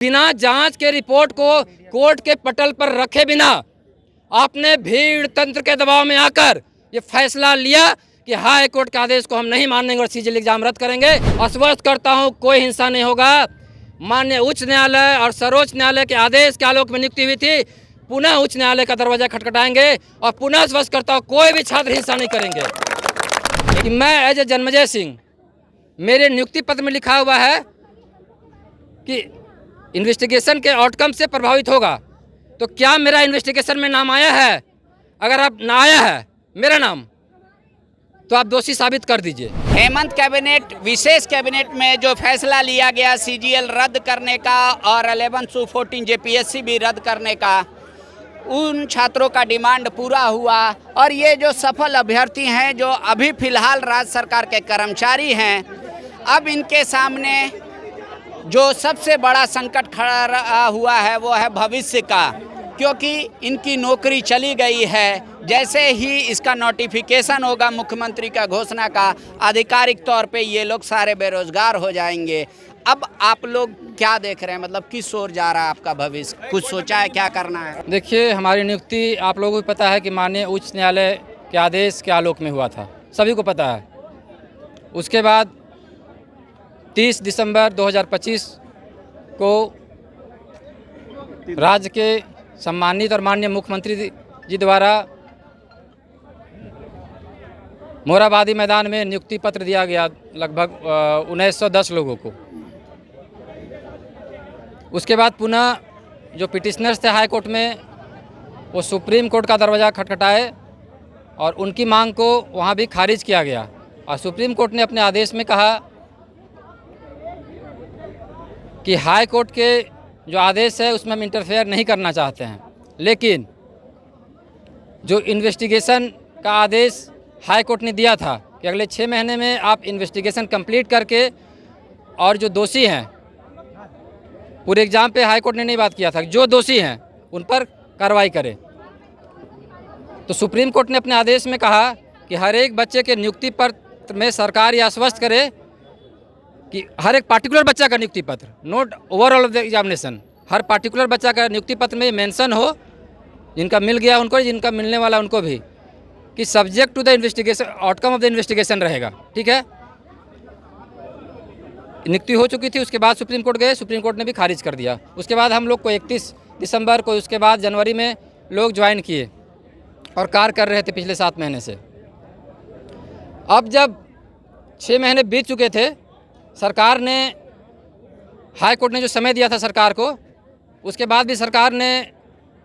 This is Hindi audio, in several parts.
बिना जांच के रिपोर्ट को कोर्ट के पटल पर रखे बिना आपने भीड़ तंत्र के दबाव में आकर ये फैसला लिया कि हाई कोर्ट के आदेश को हम नहीं मानेंगे और सीजीएल एग्जाम रद्द करेंगे। आश्वस्त करता हूं कोई हिंसा नहीं होगा। माननीय उच्च न्यायालय और सर्वोच्च न्यायालय के आदेश के आलोक में नियुक्ति हुई थी। पुनः उच्च न्यायालय का दरवाजा खटखटाएंगे और पुनः आश्वस्त करता हूं कोई भी छात्र हिंसा नहीं करेंगे। कि मैं एज ए जन्मजय सिंह, मेरे नियुक्ति पत्र में लिखा हुआ है कि इन्वेस्टिगेशन के आउटकम से प्रभावित होगा। तो क्या मेरा इन्वेस्टिगेशन में नाम आया है? अगर आप ना आया है मेरा नाम, तो आप दोषी साबित कर दीजिए। हेमंत कैबिनेट, विशेष कैबिनेट में जो फैसला लिया गया सीजीएल रद्द करने का और 11 से 14 जेपीएससी भी रद्द करने का, उन छात्रों का डिमांड पूरा हुआ। और ये जो सफल अभ्यर्थी हैं, जो अभी फिलहाल राज्य सरकार के कर्मचारी हैं, अब इनके सामने जो सबसे बड़ा संकट खड़ा हुआ है वो है भविष्य का, क्योंकि इनकी नौकरी चली गई है। जैसे ही इसका नोटिफिकेशन होगा मुख्यमंत्री का घोषणा का, आधिकारिक तौर पे ये लोग सारे बेरोजगार हो जाएंगे। अब आप लोग क्या देख रहे हैं, मतलब किस ओर जा रहा है आपका भविष्य? कुछ सोचा है, क्या करना है? देखिए, हमारी नियुक्ति आप लोगों को पता है कि माननीय उच्च न्यायालय के आदेश के आलोक में हुआ था, सभी को पता है। उसके बाद 30 दिसंबर 2025 को राज्य के सम्मानित और माननीय मुख्यमंत्री जी द्वारा मोराबादी मैदान में नियुक्ति पत्र दिया गया लगभग 1910 लोगों को। उसके बाद पुनः जो पिटिशनर्स थे हाई कोर्ट में, वो सुप्रीम कोर्ट का दरवाज़ा खटखटाए और उनकी मांग को वहाँ भी खारिज किया गया। और सुप्रीम कोर्ट ने अपने आदेश में कहा कि हाई कोर्ट के जो आदेश है उसमें हम इंटरफेयर नहीं करना चाहते हैं, लेकिन जो इन्वेस्टिगेशन का आदेश हाई कोर्ट ने दिया था कि अगले 6 महीने में आप इन्वेस्टिगेशन कंप्लीट करके और जो दोषी हैं, पूरे एग्ज़ाम पे हाई कोर्ट ने नहीं बात किया था, जो दोषी हैं उन पर कार्रवाई करें। तो सुप्रीम कोर्ट ने अपने आदेश में कहा कि हर एक बच्चे के नियुक्ति पत्र में सरकार ये आश्वस्त करे कि हर एक पार्टिकुलर बच्चा का नियुक्ति पत्र, note overall of the examination, her particular बच्चा का नियुक्ति पत्र में मेंशन हो, जिनका मिल गया उनको, जिनका मिलने वाला उनको भी, कि subject to the investigation, outcome of the investigation रहेगा। ठीक है, नियुक्ति हो चुकी थी। उसके बाद सुप्रीम कोर्ट गए, सुप्रीम कोर्ट ने भी खारिज कर दिया। उसके बाद हम लोग को 31 दिसंबर को, उसके बाद जनवरी में लोग ज्वाइन किए और कार्य कर रहे थे पिछले 7 महीने से। अब जब 6 महीने बीत चुके थे, सरकार ने, हाई कोर्ट ने जो समय दिया था सरकार को, उसके बाद भी सरकार ने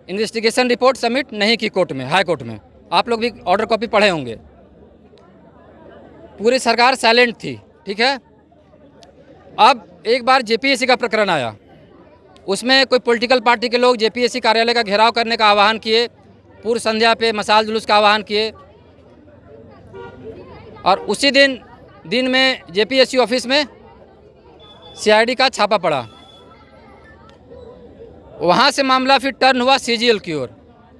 इन्वेस्टिगेशन रिपोर्ट सबमिट नहीं की कोर्ट में, हाई कोर्ट में। आप लोग भी ऑर्डर कॉपी पढ़े होंगे। पूरी सरकार साइलेंट थी। ठीक है, अब एक बार जेपीएससी का प्रकरण आया, उसमें कोई पॉलिटिकल पार्टी के लोग जेपीएससी कार्यालय का घेराव करने का आह्वान किए, पूर्व संध्या पे मसाल जुलूस का आह्वान किए, और उसी दिन में जेपीएससी ऑफिस में सीआईडी का छापा पड़ा। वहाँ से मामला फिर टर्न हुआ सीजीएल की ओर।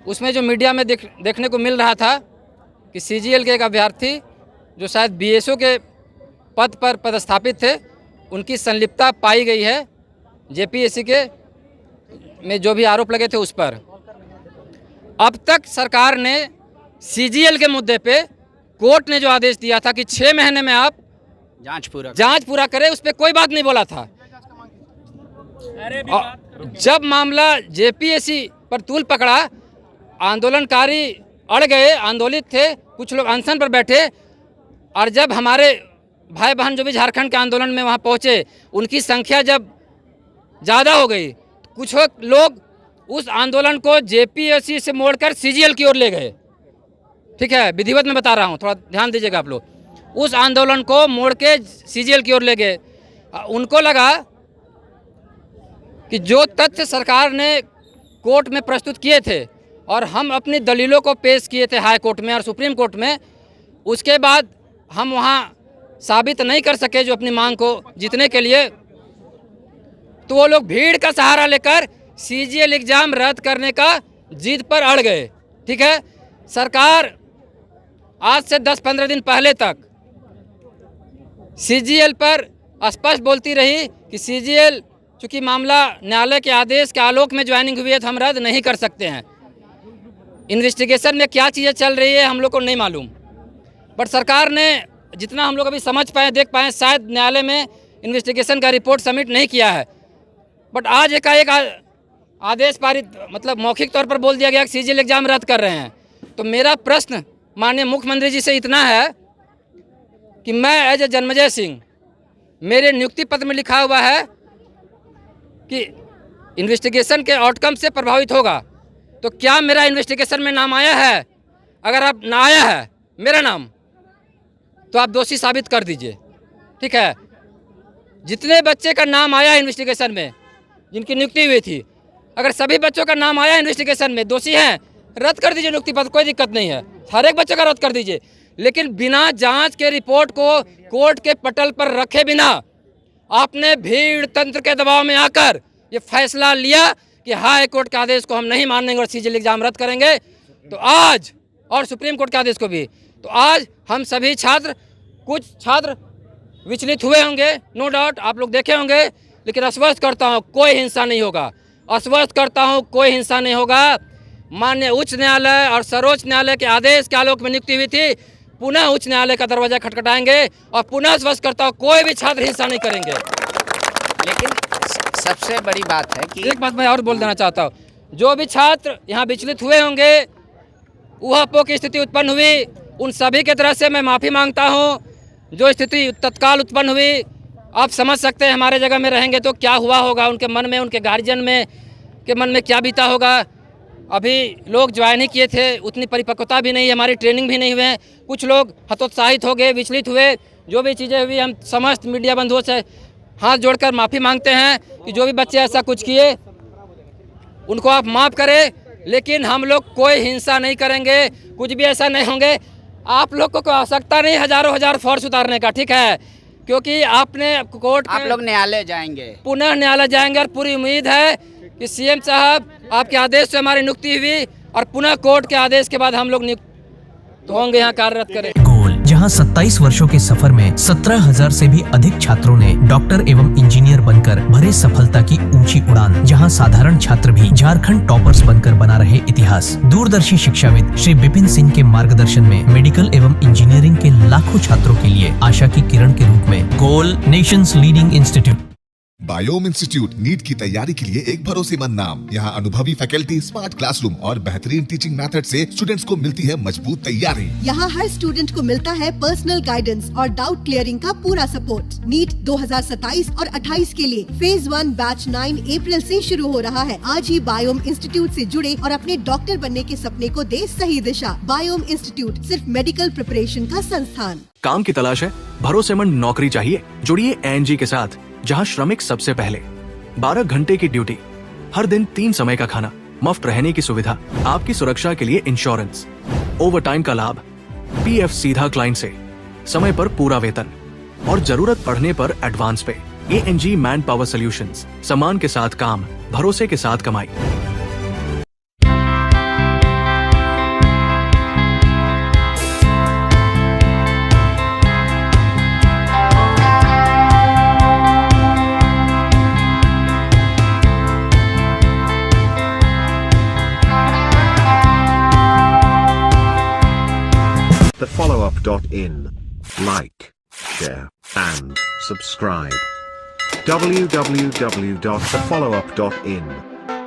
उसमें जो मीडिया में देखने को मिल रहा था कि सीजीएल के एक अभ्यर्थी जो शायद बीएसओ के पद पर पदस्थापित थे, उनकी संलिप्तता पाई गई है जेपीएससी के में जो भी आरोप लगे थे उस पर। अब तक सरकार ने सीजीएल के मुद्दे पे, कोर्ट ने जो आदेश दिया था कि 6 महीने में आप जांच पूरा करें, उस पर कोई बात नहीं बोला था। जब मामला जेपीएससी पर तूल पकड़ा, आंदोलनकारी अड़ गए, आंदोलित थे, कुछ लोग अनशन पर बैठे, और जब हमारे भाई बहन जो भी झारखंड के आंदोलन में वहाँ पहुँचे, उनकी संख्या जब ज़्यादा हो गई, कुछ लोग उस आंदोलन को जेपीएससी से मोड़कर सीजीएल की ओर ले गए। ठीक है, विधिवत में बता रहा हूँ, थोड़ा ध्यान दीजिएगा आप लोग। उस आंदोलन को मोड़ के सीजीएल की ओर ले गए। उनको लगा कि जो तथ्य सरकार ने कोर्ट में प्रस्तुत किए थे और हम अपनी दलीलों को पेश किए थे हाई कोर्ट में और सुप्रीम कोर्ट में, उसके बाद हम वहाँ साबित नहीं कर सके जो अपनी मांग को जीतने के लिए, तो वो लोग भीड़ का सहारा लेकर सीजीएल एग्जाम रद्द करने का जिद पर अड़ गए। ठीक है, सरकार आज से 10-15 दिन पहले तक सीजीएल पर स्पष्ट बोलती रही कि सीजीएल चूँकि मामला न्यायालय के आदेश के आलोक में ज्वाइनिंग हुई है तो हम रद्द नहीं कर सकते हैं। इन्वेस्टिगेशन में क्या चीज़ें चल रही है हम लोग को नहीं मालूम, बट सरकार ने जितना हम लोग अभी समझ पाए देख पाए शायद न्यायालय में इन्वेस्टिगेशन का रिपोर्ट सबमिट नहीं किया है। बट आज एकाएक आदेश पारित मतलब मौखिक तौर पर बोल दिया गया कि सीजीएल एग्जाम रद्द कर रहे हैं। तो मेरा प्रश्न माननीय मुख्यमंत्री जी से इतना है कि मैं एज ए जन्मजय सिंह, मेरे नियुक्ति पत्र में लिखा हुआ है कि इन्वेस्टिगेशन के आउटकम से प्रभावित होगा, तो क्या मेरा इन्वेस्टिगेशन में नाम आया है? अगर आप ना आया है मेरा नाम तो आप दोषी साबित कर दीजिए, ठीक है। जितने बच्चे का नाम आया इन्वेस्टिगेशन में जिनकी नियुक्ति हुई थी, अगर सभी बच्चों का नाम आया इन्वेस्टिगेशन में, दोषी हैं, रद्द कर दीजिए नियुक्ति पत्र, कोई दिक्कत नहीं है, हर एक बच्चे का रद्द कर दीजिए। लेकिन बिना जांच के रिपोर्ट को कोर्ट के पटल पर रखे बिना आपने भीड़ तंत्र के दबाव में आकर ये फैसला लिया कि हाई कोर्ट के आदेश को हम नहीं मानेंगे और सीजीएल एग्जाम रद्द करेंगे। तो आज, और सुप्रीम कोर्ट के आदेश को भी, तो आज हम सभी छात्र, कुछ छात्र विचलित हुए होंगे, नो डाउट, आप लोग देखे होंगे, लेकिन आश्वस्त करता हूँ कोई हिंसा नहीं होगा, आश्वस्त करता हूँ कोई हिंसा नहीं होगा। माननीय उच्च न्यायालय और सर्वोच्च न्यायालय के आदेश के आलोक में नियुक्ति हुई थी, पुनः उच्च न्यायालय का दरवाजा खटखटाएंगे और पुनः आश्वस्त करता हूँ कोई भी छात्र हिंसा नहीं करेंगे। लेकिन सबसे बड़ी बात है कि एक बात मैं और बोल देना चाहता हूँ, जो भी छात्र यहाँ विचलित हुए होंगे, ऊहापोह की स्थिति उत्पन्न हुई, उन सभी के तरफ से मैं माफ़ी मांगता हूँ। जो स्थिति तत्काल उत्पन्न हुई, आप समझ सकते हैं हमारे जगह में रहेंगे तो क्या हुआ होगा, उनके मन में, उनके गार्जियन में के मन में क्या बीता होगा। अभी लोग ज्वाइन ही किए थे, उतनी परिपक्वता भी नहीं है, हमारी ट्रेनिंग भी नहीं हुए हैं, कुछ लोग हतोत्साहित हो गए, विचलित हुए। जो भी चीज़ें हुई, हम समस्त मीडिया बंधुओं से हाथ जोड़कर माफ़ी मांगते हैं कि जो भी बच्चे ऐसा कुछ किए उनको आप माफ़ करें, लेकिन हम लोग कोई हिंसा नहीं करेंगे, कुछ भी ऐसा नहीं होंगे। आप लोग को कोई आवश्यकता नहीं हज़ारों हज़ार फोर्स उतारने का, ठीक है, क्योंकि आपने कोर्ट, आप लोग न्यायालय जाएंगे, पुनः न्यायालय जाएंगे और पूरी उम्मीद है कि सीएम साहब आपके आदेश से हमारी नियुक्ति हुई और पुनः कोर्ट के आदेश के बाद हम लोग नियुक्त होंगे, यहाँ कार्यरत करें। गोल, जहां 27 वर्षों के सफर में 17,000 से भी अधिक छात्रों ने डॉक्टर एवं इंजीनियर बनकर भरे सफलता की ऊंची उड़ान, जहां साधारण छात्र भी झारखंड टॉपर्स बनकर बना रहे इतिहास। दूरदर्शी शिक्षाविद श्री विपिन सिंह के मार्गदर्शन में मेडिकल एवं इंजीनियरिंग के लाखों छात्रों के लिए आशा की किरण के रूप में goal, nation's leading institute. Biome institute NEET की तैयारी के लिए एक भरोसेमंद नाम। यहाँ अनुभवी फैकल्टी, स्मार्ट क्लासरूम और बेहतरीन टीचिंग मेथड से स्टूडेंट्स को मिलती है मजबूत तैयारी। यहाँ हर स्टूडेंट को मिलता है पर्सनल गाइडेंस और डाउट क्लियरिंग का पूरा सपोर्ट। नीट 2027 और 28 के लिए फेज 1 बैच 9 अप्रैल से शुरू हो रहा है। आज ही बायोम इंस्टीट्यूट से जुड़े और अपने डॉक्टर बनने के सपने को दे सही दिशा। बायोम इंस्टीट्यूट सिर्फ मेडिकल प्रिपरेशन का संस्थान। काम की तलाश है, भरोसेमंद नौकरी चाहिए, जुड़िए एएनजी के साथ, जहां श्रमिक सबसे पहले। 12 घंटे की ड्यूटी, हर दिन 3 समय का खाना, मुफ्त रहने की सुविधा, आपकी सुरक्षा के लिए इंश्योरेंस, ओवरटाइम का लाभ, पीएफ सीधा क्लाइंट से, समय पर पूरा वेतन और जरूरत पड़ने पर एडवांस पे। एएनजी मैन पावर सॉल्यूशंस, सम्मान के साथ काम, भरोसे के साथ कमाई। thefollowup.in. Like, share, and subscribe. www.thefollowup.in